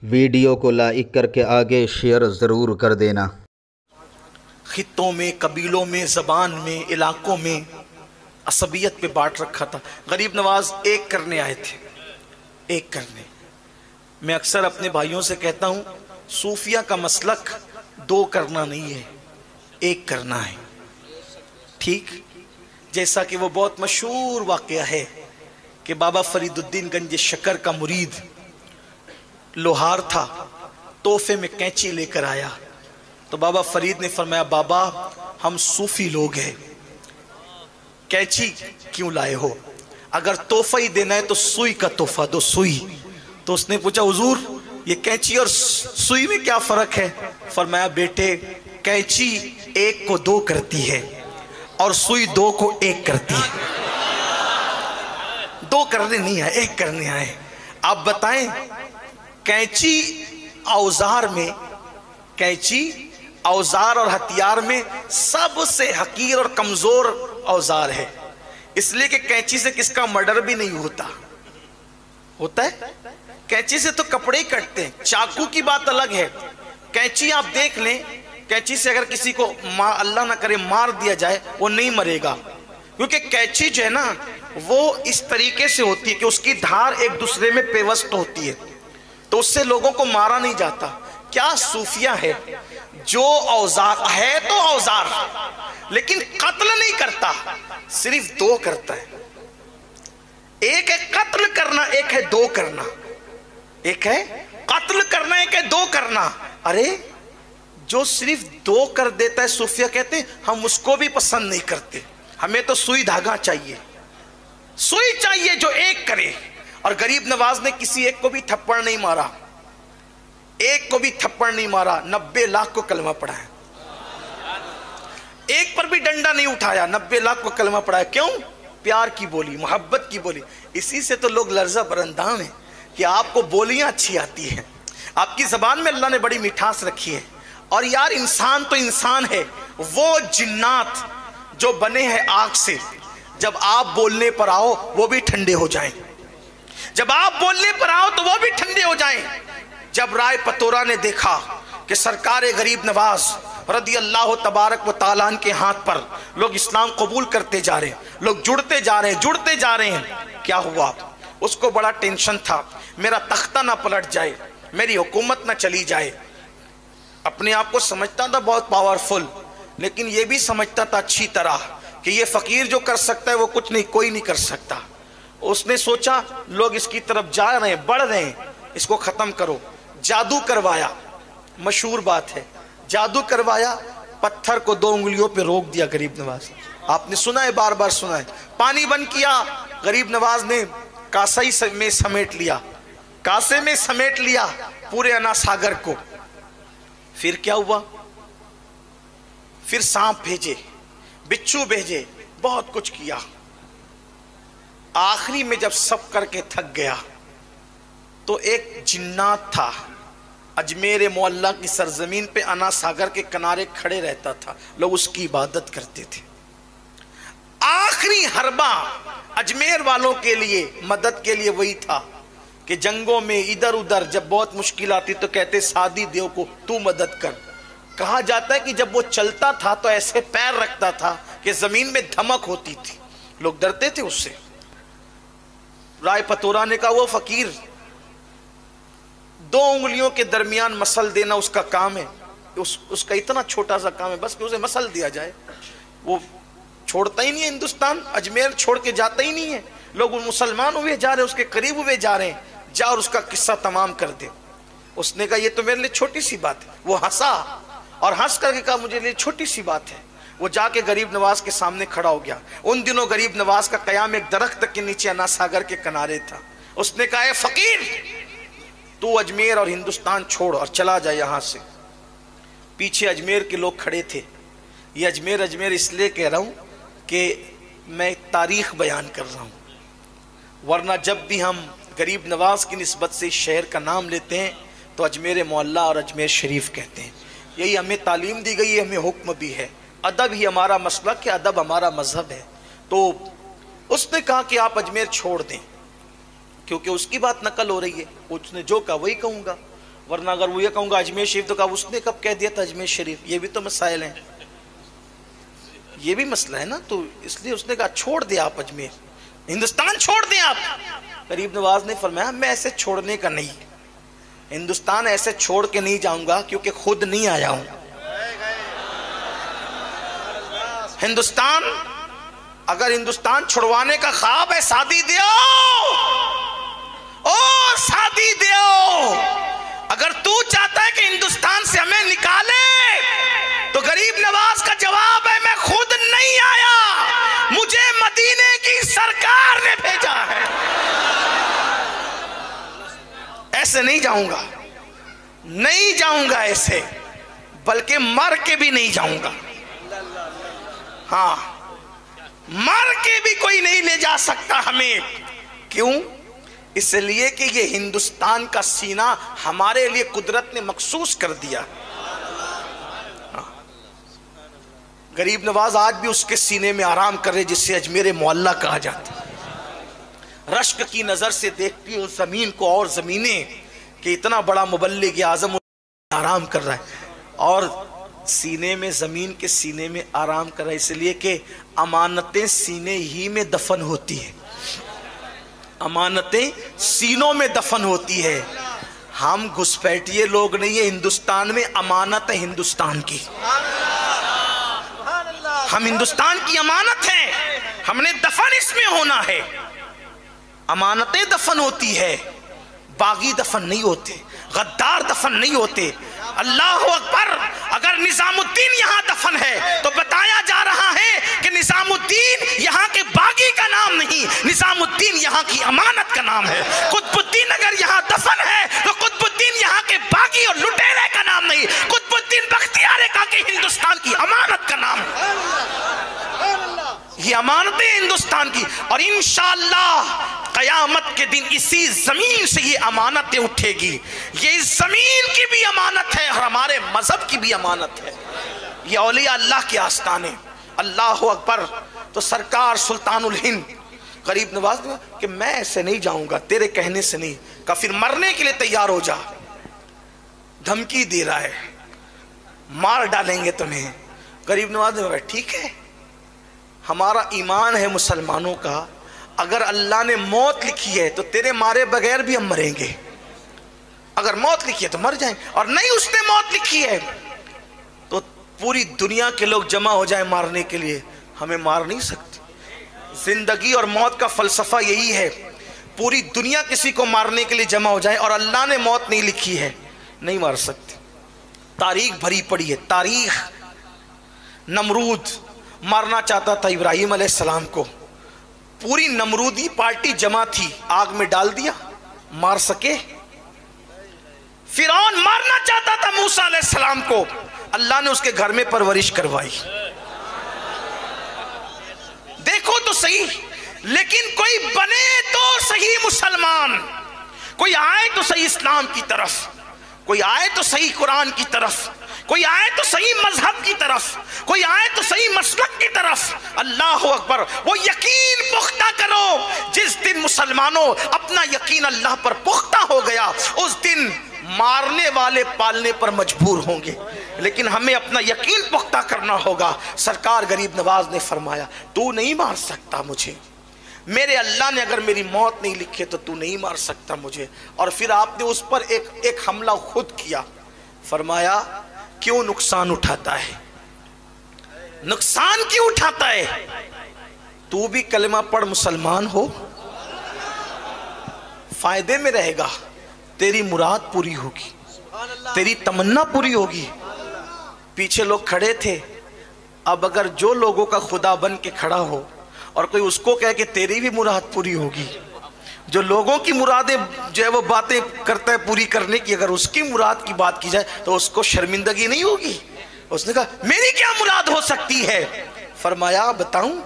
Video کو like کر کے آگے شیئر ضرور کر دینا۔ خطوں میں، قبیلوں میں، زبان میں، علاقوں میں عصبیت پہ بانٹ رکھا تھا۔ غریب نواز ایک کرنے آئے تھے، ایک کرنے۔ میں اکثر اپنے بھائیوں سے کہتا ہوں صوفیہ کا مسلک دو کرنا نہیں ہے، ایک کرنا ہے، ٹھیک؟ جیسا کہ وہ بہت مشہور واقعہ ہے کہ بابا فرید الدین گنج شکر کا مرید لوہار تھا، تحفے میں کینچی لے کر آیا تو بابا فرید نے فرمایا بابا ہم صوفی لوگ ہیں، کینچی کیوں لائے ہو؟ اگر تحفہ ہی دینا ہے تو سوئی کا تحفہ دو، سوئی۔ تو اس نے پوچھا حضور یہ کینچی اور سوئی میں کیا فرق ہے؟ فرمایا بیٹے کینچی ایک کو دو کرتی ہے اور سوئی دو کو ایک کرتی ہے۔ دو کرنے نہیں آئے، ایک کرنے آئے۔ آپ بتائیں کینچی اوزار میں، کینچی اوزار اور ہتھیار میں سب سے حقیر اور کمزور اوزار ہے، اس لیے کہ کینچی سے کس کا مرڈر بھی نہیں ہوتا ہے؟ کینچی سے تو کپڑے ہی کٹتے ہیں، چاقو کی بات الگ ہے۔ کینچی آپ دیکھ لیں، کینچی سے اگر کسی کو اللہ نہ کرے مار دیا جائے وہ نہیں مرے گا، کیونکہ کینچی جو ہے نا وہ اس طریقے سے ہوتی ہے کہ اس کی دھار ایک دوسرے میں پیوست ہوتی ہے، تو اس سے لوگوں کو مارا نہیں جاتا۔ کیا صوفیہ ہے جو اوزار ہے تو اوزار لیکن قتل نہیں کرتا، صرف دو کرتا ہے۔ ایک ہے قتل کرنا، ایک ہے دو کرنا، ایک ہے قتل کرنا، ایک ہے دو کرنا۔ ارے جو صرف دو کر دیتا ہے صوفیہ کہتے ہیں ہم اس کو بھی پسند نہیں کرتے، ہمیں تو سوئی دھاگا چاہیے، سوئی چاہیے جو ایک کرے۔ اور غریب نواز نے کسی ایک کو بھی تھپڑ نہیں مارا، ایک کو بھی تھپڑ نہیں مارا، 90 لاکھ کو کلمہ پڑھا ہے، ایک پر بھی ڈنڈا نہیں اٹھایا، 90 لاکھ کو کلمہ پڑھا ہے۔ کیوں؟ پیار کی بولی، محبت کی بولی۔ اسی سے تو لوگ لرزہ برندان ہیں کہ آپ کو بولیاں اچھی آتی ہیں، آپ کی زبان میں اللہ نے بڑی مٹھاس رکھی ہے۔ اور یار انسان تو انسان ہے، وہ جنات جو بنے ہیں آگ سے، جب آپ بولنے پر آؤ وہ بھی ٹھنڈے ہو جائیں، جب آپ بولنے پر آؤ تو وہ بھی ٹھنڈے ہو جائیں۔ جب رائے پتورا نے دیکھا کہ سرکار غریب نواز رضی اللہ تبارک و تعالیٰ عنہ کے ہاتھ پر لوگ اسلام قبول کرتے جا رہے ہیں، لوگ جڑتے جا رہے ہیں، کیا ہوا؟ اس کو بڑا ٹینشن تھا، میرا تختہ نہ پلٹ جائے، میری حکومت نہ چلی جائے۔ اپنے آپ کو سمجھتا تھا بہت پاورفل، لیکن یہ بھی سمجھتا تھا اچھی طرح کہ یہ فقیر جو کر سکتا ہے وہ کچھ نہیں، کوئی نہیں کر سکتا۔ اس نے سوچا لوگ اس کی طرف جا رہے ہیں، بڑھ رہے ہیں، اس کو ختم کرو۔ جادو کروایا، مشہور بات ہے، جادو کروایا، پتھر کو 2 انگلیوں پہ روک دیا غریب نواز۔ آپ نے سنا ہے، بار بار سنا ہے۔ پانی بند کیا، غریب نواز نے کاسے میں سمیٹ لیا، کاسے میں سمیٹ لیا پورے انا ساگر کو۔ پھر کیا ہوا؟ پھر سانپ بھیجے، بچھو بھیجے، بہت کچھ کیا۔ آخری میں جب سب کر کے تھک گیا تو ایک جنات تھا، اجمیر معلیٰ کی سرزمین پہ انا ساگر کے کنارے کھڑے رہتا تھا، لوگ اس کی عبادت کرتے تھے۔ آخری حربہ اجمیر والوں کے لیے، مدد کے لیے وہی تھا کہ جنگوں میں ادھر ادھر جب بہت مشکل آتی تو کہتے سادی دیو کو تو مدد کر۔ کہا جاتا ہے کہ جب وہ چلتا تھا تو ایسے پیر رکھتا تھا کہ زمین میں دھمک ہوتی تھی، لوگ ڈرتے تھے اس سے۔ رائے پتورا نے کہا وہ فقیر 2 انگلیوں کے درمیان مسل دینا اس کا کام ہے، اس کا اتنا چھوٹا سا کام ہے بس کہ اسے مسل دیا جائے۔ وہ چھوڑتا ہی نہیں ہے ہندوستان، اجمیر چھوڑ کے جاتا ہی نہیں ہے، لوگ مسلمان ہوئے جا رہے ہیں، اس کے قریب ہوئے جا رہے ہیں، جا اور اس کا قصہ تمام کر دے۔ اس نے کہا یہ تو میرے لیے چھوٹی سی بات ہے۔ وہ ہنسا اور ہنس کر کے کہا مجھے لیے چھوٹی سی بات ہے۔ وہ جا کے غریب نواز کے سامنے کھڑا ہو گیا۔ ان دنوں غریب نواز کا قیام ایک درخت کے نیچے انا ساگر کے کنارے تھا۔ اس نے کہا اے فقیر تو اجمیر اور ہندوستان چھوڑ اور چلا جا یہاں سے۔ پیچھے اجمیر کے لوگ کھڑے تھے۔ یہ اجمیر اس لیے کہہ رہا ہوں کہ میں تاریخ بیان کر رہا ہوں، ورنہ جب بھی ہم غریب نواز کی نسبت سے شہر کا نام لیتے ہیں تو اجمیر معلیٰ اور اجمیر شریف کہتے ہیں۔ یہی ہمیں تعلیم دی گئی ہے، ہمیں حکم بھی ہے، ادب ہی ہمارا مسلک ہے، ادب ہمارا مذہب ہے۔ تو اس نے کہا کہ آپ اجمیر چھوڑ دیں، کیونکہ اس کی بات نقل ہو رہی ہے، اس نے جو کہا وہی کہوں گا۔ ورنہ اگر وہ یہ کہوں گا اجمیر شریف تو کہا اس نے کب کہہ دیا تھا اجمیر شریف؟ یہ بھی تو مسائل ہیں، یہ بھی مسئلہ ہے نا. تو اس لیے اس نے کہا چھوڑ دیا آپ اجمیر، ہندوستان چھوڑ دیں آپ. غریب نواز نے فرمایا میں ایسے چھوڑنے کا نہیں، ہندوستان ایسے چھوڑ کے نہیں جاؤں گا کیونکہ خود نہیں آیا ہوں. ہندوستان، اگر ہندوستان چھڑوانے کا خواب ہے سادی دیو، او سادی دیو، اگر تو چاہتا ہے کہ ہندوستان سے ہمیں نکالے تو غریب نواز کا جواب ہے میں خود نہیں آیا، مجھے مدینے کی سرکار نے بھیجا ہے. ایسے نہیں جاؤں گا، نہیں جاؤں گا ایسے، بلکہ مر کے بھی نہیں جاؤں گا. ہاں، مر کے بھی کوئی نہیں لے جا سکتا ہمیں. کیوں؟ اس لیے کہ یہ ہندوستان کا سینہ ہمارے لیے قدرت نے مخصوص کر دیا. غریب نواز آج بھی اس کے سینے میں آرام کر رہے جسے اجمیر معلیٰ کہا جاتا. رشک کی نظر سے دیکھتی ہوں زمین کو اور زمینیں کہ اتنا بڑا مبلغ اعظم آرام کر رہا ہے، اور سینے میں، زمین کے سینے میں آرام کر رہا ہے، اس لیے کہ امانتیں سینے ہی میں دفن ہوتی ہیں. امانتیں سینوں میں دفن ہوتی ہے. ہم گھسپیٹیے لوگ نہیں ہیں. ہندوستان میں امانت ہے ہندوستان کی، ہم ہندوستان کی امانت ہیں، ہم نے دفن اس میں ہونا ہے. امانتیں دفن ہوتی ہے، باغی دفن نہیں ہوتے، غدار دفن نہیں ہوتے. اللہ اکبر. اگر نظام الدین یہاں دفن ہے تو بتایا جا رہا ہے کہ نظام الدین یہاں کے باغی کا نام نہیں، نظام الدین یہاں کی امانت کا نام ہے. قطب الدین اگر یہاں دفن ہے تو قطب الدین یہاں کے باغی اور لٹیرے کا نام نہیں، قطب الدین بختیار کا کہ ہندوستان کی امانت کا نام ہے. یہ امانتیں ہندوستان کی، اور انشاءاللہ قیامت کے دن اسی زمین سے یہ امانتیں اٹھے گی. یہ اس زمین کی بھی امانت ہے اور ہمارے مذہب کی بھی امانت ہے. یہ اولیاء اللہ کے آستانے. اللہ اکبر. تو سرکار سلطان الہند غریب نواز نے کہ میں ایسے نہیں جاؤں گا، تیرے کہنے سے نہیں. کہا پھر مرنے کے لیے تیار ہو جا. دھمکی دے رہا ہے مار ڈالیں گے تمہیں. غریب نواز نے کہا ٹھیک ہے، ہمارا ایمان ہے مسلمانوں کا، اگر اللہ نے موت لکھی ہے تو تیرے مارے بغیر بھی ہم مریں گے. اگر موت لکھی ہے تو مر جائیں، اور نہیں اس نے موت لکھی ہے تو پوری دنیا کے لوگ جمع ہو جائیں مارنے کے لیے، ہمیں مار نہیں سکتے. زندگی اور موت کا فلسفہ یہی ہے، پوری دنیا کسی کو مارنے کے لیے جمع ہو جائے اور اللہ نے موت نہیں لکھی ہے نہیں مار سکتے. تاریخ بھری پڑی ہے، تاریخ. نمرود مارنا چاہتا تھا ابراہیم علیہ السلام کو، پوری نمرودی پارٹی جمع تھی، آگ میں ڈال دیا، مار سکے. فرعون مارنا چاہتا تھا موسیٰ علیہ السلام کو، اللہ نے اس کے گھر میں پرورش کروائی. دیکھو تو صحیح. لیکن کوئی بنے تو صحیح مسلمان، کوئی آئے تو صحیح اسلام کی طرف، کوئی آئے تو صحیح قرآن کی طرف، کوئی آئے تو صحیح مذہب کی طرف، کوئی آئے تو صحیح مسلک کی طرف. اللہ اکبر. وہ یقین پختہ کرو. جس دن مسلمانوں اپنا یقین اللہ پر پختہ ہو گیا اس دن مارنے والے پالنے پر مجبور ہوں گے، لیکن ہمیں اپنا یقین پختہ کرنا ہوگا. سرکار غریب نواز نے فرمایا تو نہیں مار سکتا مجھے، میرے اللہ نے اگر میری موت نہیں لکھی تو تو نہیں مار سکتا مجھے. اور پھر آپ نے اس پر ایک حملہ خود کیا. فرمایا کیوں نقصان اٹھاتا ہے، نقصان کیوں اٹھاتا ہے؟ تو بھی کلمہ پڑھ مسلمان ہو، فائدے میں رہے گا، تیری مراد پوری ہوگی، تیری تمنا پوری ہوگی. پیچھے لوگ کھڑے تھے، اب اگر جو لوگوں کا خدا بن کے کھڑا ہو اور کوئی اس کو کہے کہ تیری بھی مراد پوری ہوگی، جو لوگوں کی مرادیں جو ہے وہ باتیں کرتا ہے پوری کرنے کی، اگر اس کی مراد کی بات کی جائے تو اس کو شرمندگی نہیں ہوگی. اس نے کہا میری کیا مراد ہو سکتی ہے؟ فرمایا بتاؤں؟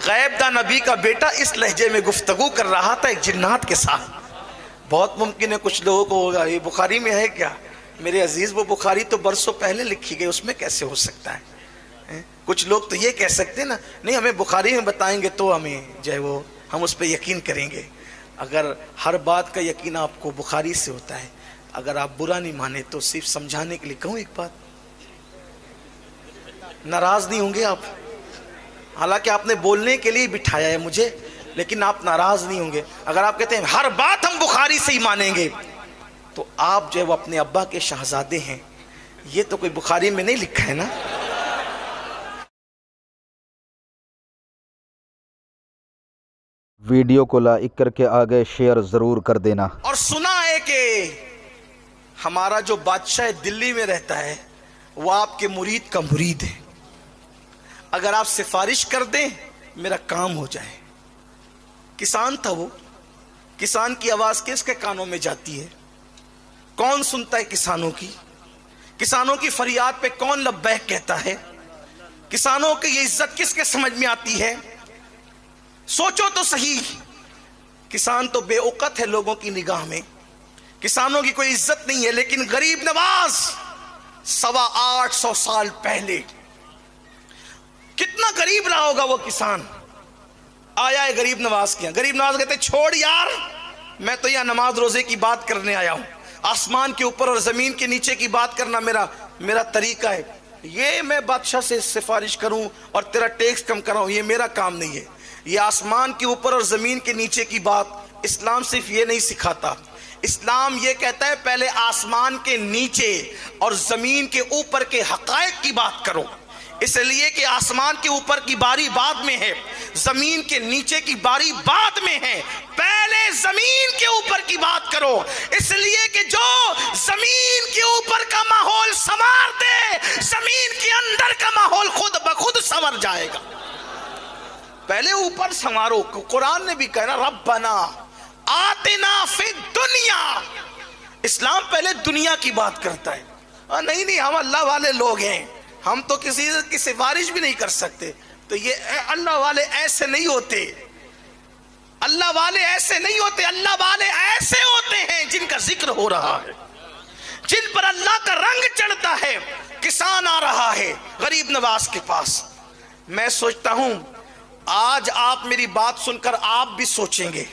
غیب دا نبی کا بیٹا اس لہجے میں گفتگو کر رہا تھا ایک جنات کے ساتھ. بہت ممکن ہے کچھ لوگوں کو ہوگا یہ بخاری میں ہے کیا؟ میرے عزیز وہ بخاری تو برسوں پہلے لکھی گئی، اس میں کیسے ہو سکتا ہے؟ کچھ لوگ تو یہ کہہ سکتے ہیں نا نہیں ہمیں بخاری میں بتائیں گے تو ہمیں جو ہے وہ ہم اس پہ یقین کریں گے. اگر ہر بات کا یقین آپ کو بخاری سے ہوتا ہے، اگر آپ برا نہیں مانے تو صرف سمجھانے کے لیے کہوں ایک بات، ناراض نہیں ہوں گے آپ؟ حالانکہ آپ نے بولنے کے لیے بٹھایا ہے مجھے، لیکن آپ ناراض نہیں ہوں گے اگر آپ کہتے ہیں ہر بات ہم بخاری سے ہی مانیں گے؟ تو آپ جو ہے وہ اپنے ابا کے شہزادے ہیں، یہ تو کوئی بخاری میں نہیں لکھا ہے نا۔ ویڈیو کو لائک کر کے آگے شیئر ضرور کر دینا۔ اور سنا ہے کہ ہمارا جو بادشاہ دلی میں رہتا ہے وہ آپ کے مرید کا مرید ہے، اگر آپ سفارش کر دیں میرا کام ہو جائے۔ کسان تھا وہ، کسان کی آواز کس کے کانوں میں جاتی ہے؟ کون سنتا ہے کسانوں کی؟ کسانوں کی فریاد پہ کون لبیک کہتا ہے؟ کسانوں کی یہ عزت کس کے سمجھ میں آتی ہے؟ سوچو تو صحیح، کسان تو بے اوقت ہے لوگوں کی نگاہ میں، کسانوں کی کوئی عزت نہیں ہے، لیکن غریب نواز 850 سال پہلے کتنا غریب رہا ہوگا وہ کسان، آیا ہے غریب نواز کیا؟ غریب نواز کہتے چھوڑ یار، میں تو یہاں نماز روزے کی بات کرنے آیا ہوں، آسمان کے اوپر اور زمین کے نیچے کی بات کرنا میرا طریقہ ہے، یہ میں بادشاہ سے سفارش کروں اور تیرا ٹیکس کم کراؤں، یہ میرا کام نہیں ہے۔ یہ آسمان کے اوپر اور زمین کے نیچے کی بات اسلام صرف یہ نہیں سکھاتا، اسلام یہ کہتا ہے پہلے آسمان کے نیچے اور زمین کے اوپر کے حقائق کی بات کرو، اس لیے کہ آسمان کے اوپر کی باری بعد میں ہے، زمین کے نیچے کی باری بعد میں ہے، پہلے زمین کے اوپر کی بات کرو، اس لیے کہ جو زمین کے اوپر کا ماحول سنوار دے زمین کے اندر کا ماحول خود بخود سنور جائے گا۔ پہلے اوپر سنوارو، قرآن نے بھی کہا ربنا آتنا فی الدنیا، اسلام پہلے دنیا کی بات کرتا ہے۔ نہیں ہم اللہ والے لوگ ہیں، ہم تو کسی کی سفارش بھی نہیں کر سکتے، تو یہ اللہ والے ایسے نہیں ہوتے، اللہ والے ایسے نہیں ہوتے، اللہ والے ایسے ہوتے ہیں جن کا ذکر ہو رہا ہے، جن پر اللہ کا رنگ چڑھتا ہے۔ کسان آ رہا ہے غریب نواز کے پاس، میں سوچتا ہوں آج آپ میری بات سن کر آپ بھی سوچیں گے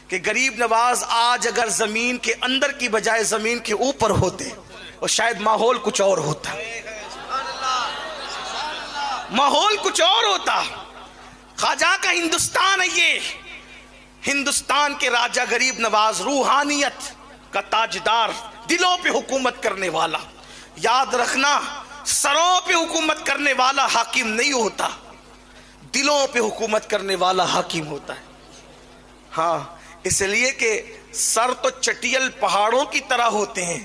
کہ غریب نواز آج اگر زمین کے اندر کی بجائے زمین کے اوپر ہوتے اور شاید ماحول کچھ اور ہوتا، ماحول کچھ اور ہوتا۔ خواجہ کا ہندوستان ہے یہ، ہندوستان کے راجہ غریب نواز، روحانیت کا تاجدار، دلوں پہ حکومت کرنے والا۔ یاد رکھنا سروں پہ حکومت کرنے والا حاکم نہیں ہوتا، دلوں پہ حکومت کرنے والا حاکم ہوتا ہے۔ ہاں اس لیے کہ سر تو چٹیل پہاڑوں کی طرح ہوتے ہیں،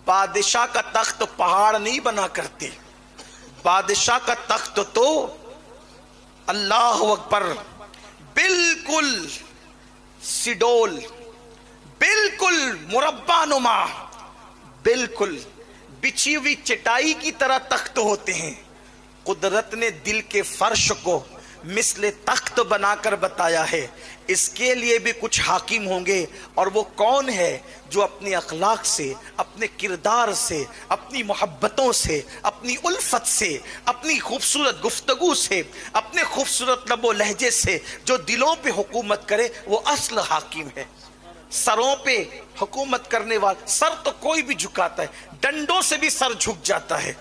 بادشاہ کا تخت پہاڑ نہیں بنا کرتے، بادشاہ کا تخت تو اللہ اکبر بالکل سڈول، بالکل مربع نما، بالکل بچھی ہوئی چٹائی کی طرح تخت ہوتے ہیں۔ قدرت نے دل کے فرش کو مثل تخت بنا کر بتایا ہے، اس کے لیے بھی کچھ حاکم ہوں گے، اور وہ کون ہے جو اپنے اخلاق سے، اپنے کردار سے، اپنی محبتوں سے، اپنی الفت سے، اپنی خوبصورت گفتگو سے، اپنے خوبصورت لب و لہجے سے جو دلوں پہ حکومت کرے، وہ اصل حاکم ہے۔ سروں پہ حکومت کرنے والا، سر تو کوئی بھی جھکاتا ہے، ڈنڈوں سے بھی سر جھک جاتا ہے،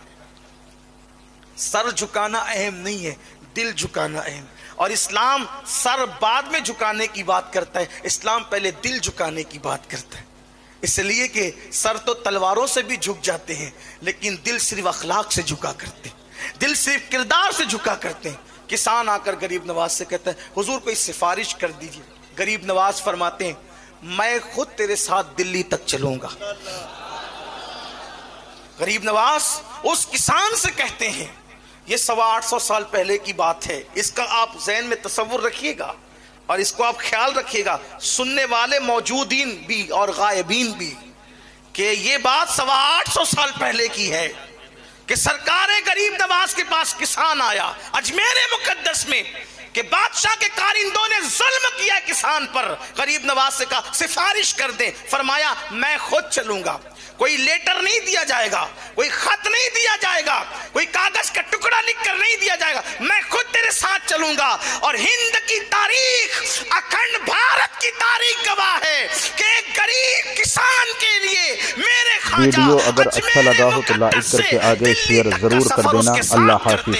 سر جھکانا اہم نہیں ہے، دل جھکانا اہم۔ اور اسلام سر بعد میں جھکانے کی بات کرتا ہے، اسلام پہلے دل جھکانے کی بات کرتا ہے، اس لیے کہ سر تو تلواروں سے بھی جھک جاتے ہیں، لیکن دل صرف اخلاق سے جھکا کرتے ہیں، دل صرف کردار سے جھکا کرتے ہیں۔ کسان آ کر غریب نواز سے کہتا ہے حضور کوئی سفارش کر دیجئے۔ غریب نواز فرماتے ہیں میں خود تیرے ساتھ دلی تک چلوں گا۔ غریب نواز اس کسان سے کہتے ہیں، یہ 850 سال پہلے کی بات ہے، اس کا آپ ذہن میں تصور رکھیے گا اور اس کو آپ خیال رکھیے گا، سننے والے موجودین بھی اور غائبین بھی، کہ یہ بات 850 سال پہلے کی ہے کہ سرکار غریب نواز کے پاس کسان آیا اجمیر مقدس میں، کہ بادشاہ کے کارندوں نے ظلم کیا کسان پر۔ غریب نواز سے کہا سفارش کر دیں، فرمایا میں خود چلوں گا، کوئی لیٹر نہیں دیا جائے گا، کوئی خط نہیں دیا جائے گا، کوئی کاغذ کا ٹکڑا لکھ کر نہیں دیا جائے گا، میں خود تیرے ساتھ چلوں گا، اور ہند کی تاریخ، اکھنڈ بھارت کی تاریخ ویڈیو اگر اچھا لگا ہو تو لائک کر کے آگے شیئر ضرور کر دینا۔ اللہ حافظ۔